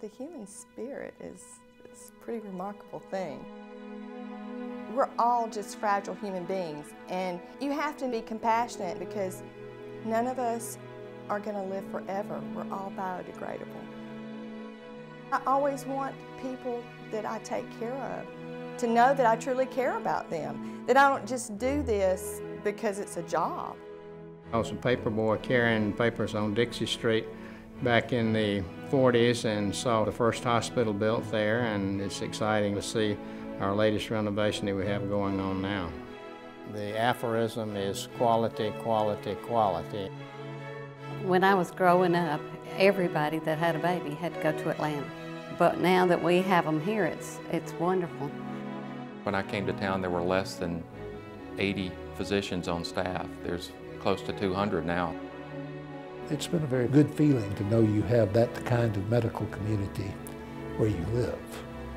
The human spirit is a pretty remarkable thing. We're all just fragile human beings, and you have to be compassionate because none of us are going to live forever. We're all biodegradable. I always want people that I take care of to know that I truly care about them, that I don't just do this because it's a job. I was a paper boy carrying papers on Dixie Street back in the 40s and saw the first hospital built there, and it's exciting to see our latest renovation that we have going on now. The aphorism is quality, quality, quality. When I was growing up, everybody that had a baby had to go to Atlanta. But now that we have them here, it's wonderful. When I came to town, there were less than 80 physicians on staff. There's close to 200 now. It's been a very good feeling to know you have that kind of medical community where you live,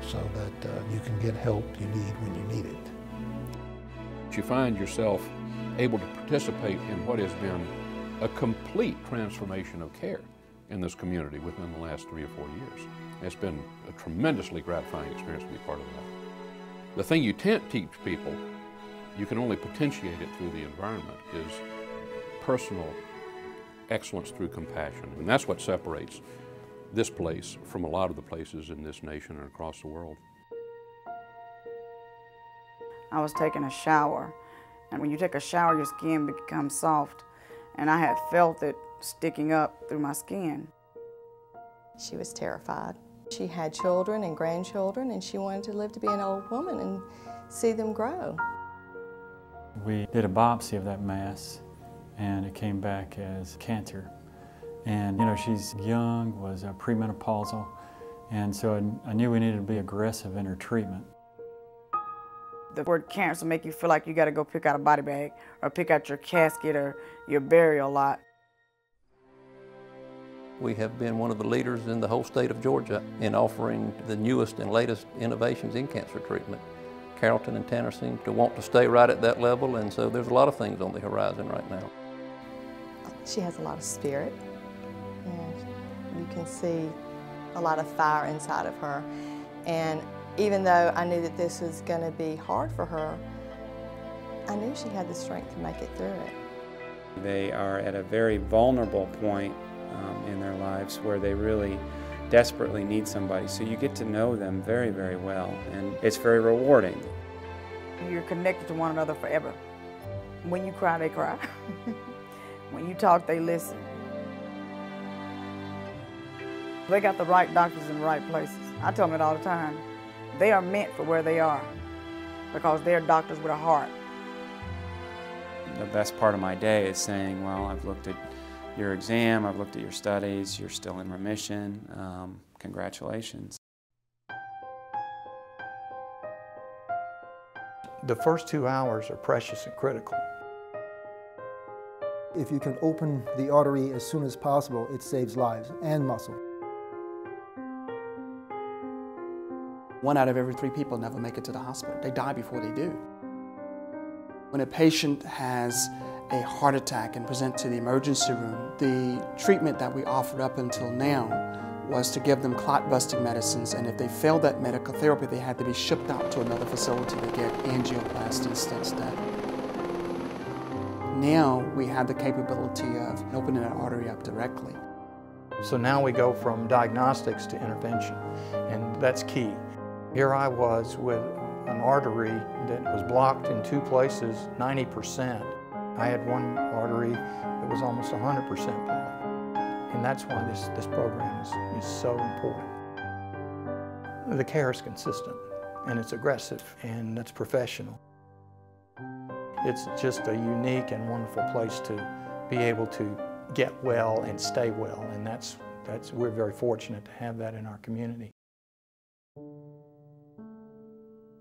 so that you can get help you need when you need it. You find yourself able to participate in what has been a complete transformation of care in this community within the last 3 or 4 years. It's been a tremendously gratifying experience to be part of that. The thing you can't teach people, you can only potentiate it through the environment, is personal excellence through compassion. And that's what separates this place from a lot of the places in this nation and across the world. I was taking a shower, and when you take a shower, your skin becomes soft, and I had felt it sticking up through my skin. She was terrified. She had children and grandchildren, and she wanted to live to be an old woman and see them grow. We did a biopsy of that mass, and it came back as cancer. And, you know, she's young, was premenopausal, and so I knew we needed to be aggressive in her treatment. The word cancer make you feel like you got to go pick out a body bag or pick out your casket or your burial lot. We have been one of the leaders in the whole state of Georgia in offering the newest and latest innovations in cancer treatment. Carrollton and Tanner seem to want to stay right at that level, and so there's a lot of things on the horizon right now. She has a lot of spirit, and you can see a lot of fire inside of her. And even though I knew that this was going to be hard for her, I knew she had the strength to make it through it. They are at a very vulnerable point in their lives where they really desperately need somebody. So you get to know them very, very well, and it's very rewarding. You're connected to one another forever. When you cry, they cry. When you talk, they listen. They got the right doctors in the right places. I tell them it all the time. They are meant for where they are because they're doctors with a heart. The best part of my day is saying, well, I've looked at your exam, I've looked at your studies, you're still in remission, congratulations. The first 2 hours are precious and critical. If you can open the artery as soon as possible, it saves lives and muscle. 1 out of every 3 people never make it to the hospital. They die before they do. When a patient has a heart attack and present to the emergency room, the treatment that we offered up until now was to give them clot-busting medicines, and if they failed that medical therapy, they had to be shipped out to another facility to get angioplasty instead. Now we have the capability of opening that artery up directly. So now we go from diagnostics to intervention, and that's key. Here I was with an artery that was blocked in 2 places, 90%. I had one artery that was almost 100% blocked. And that's why this program is so important. The care is consistent, and it's aggressive, and it's professional. It's just a unique and wonderful place to be able to get well and stay well, and we're very fortunate to have that in our community.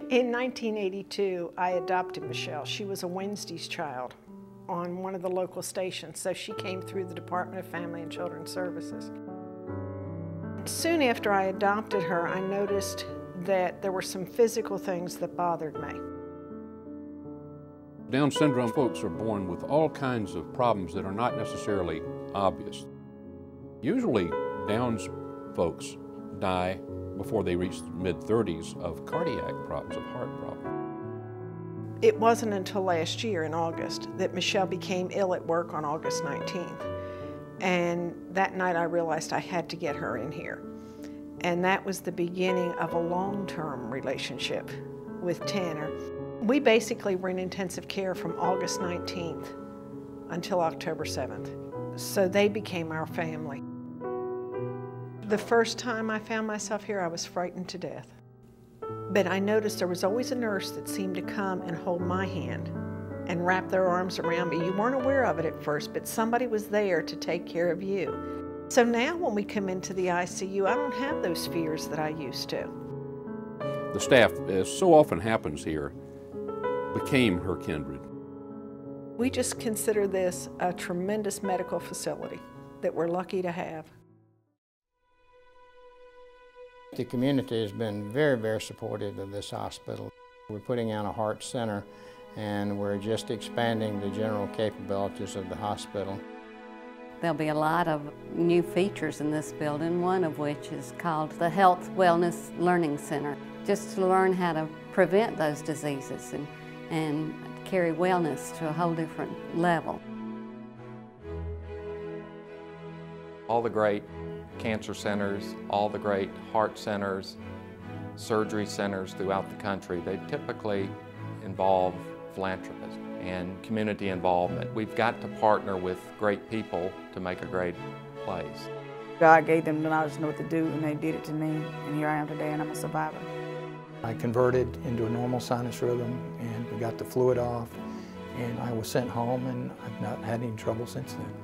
In 1982, I adopted Michelle. She was a Wednesday's child on one of the local stations, so she came through the Department of Family and Children's Services. Soon after I adopted her, I noticed that there were some physical things that bothered me. Down syndrome folks are born with all kinds of problems that are not necessarily obvious. Usually, Down's folks die before they reach mid-30s of cardiac problems, of heart problems. It wasn't until last year in August that Michelle became ill at work on August 19th. And that night I realized I had to get her in here. And that was the beginning of a long-term relationship with Tanner. We basically were in intensive care from August 19th until October 7th. So they became our family. The first time I found myself here, I was frightened to death. But I noticed there was always a nurse that seemed to come and hold my hand and wrap their arms around me. You weren't aware of it at first, but somebody was there to take care of you. So now when we come into the ICU, I don't have those fears that I used to. The staff, as so often happens here, became her kindred. We just consider this a tremendous medical facility that we're lucky to have. The community has been very, very supportive of this hospital. We're putting on a heart center, and we're just expanding the general capabilities of the hospital. There'll be a lot of new features in this building, one of which is called the Health Wellness Learning Center, just to learn how to prevent those diseases and carry wellness to a whole different level. All the great cancer centers, all the great heart centers, surgery centers throughout the country, they typically involve philanthropists and community involvement. We've got to partner with great people to make a great place. God gave them the knowledge to know what to do, and they did it to me, and here I am today, and I'm a survivor. I converted into a normal sinus rhythm, and we got the fluid off, and I was sent home, and I've not had any trouble since then.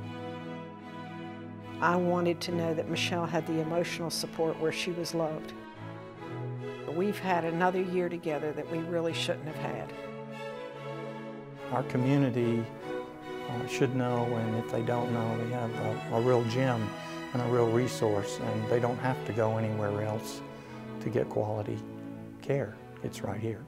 I wanted to know that Michelle had the emotional support where she was loved. We've had another year together that we really shouldn't have had. Our community should know, and if they don't know, we have a real gem and a real resource, and they don't have to go anywhere else to get quality care. It's right here.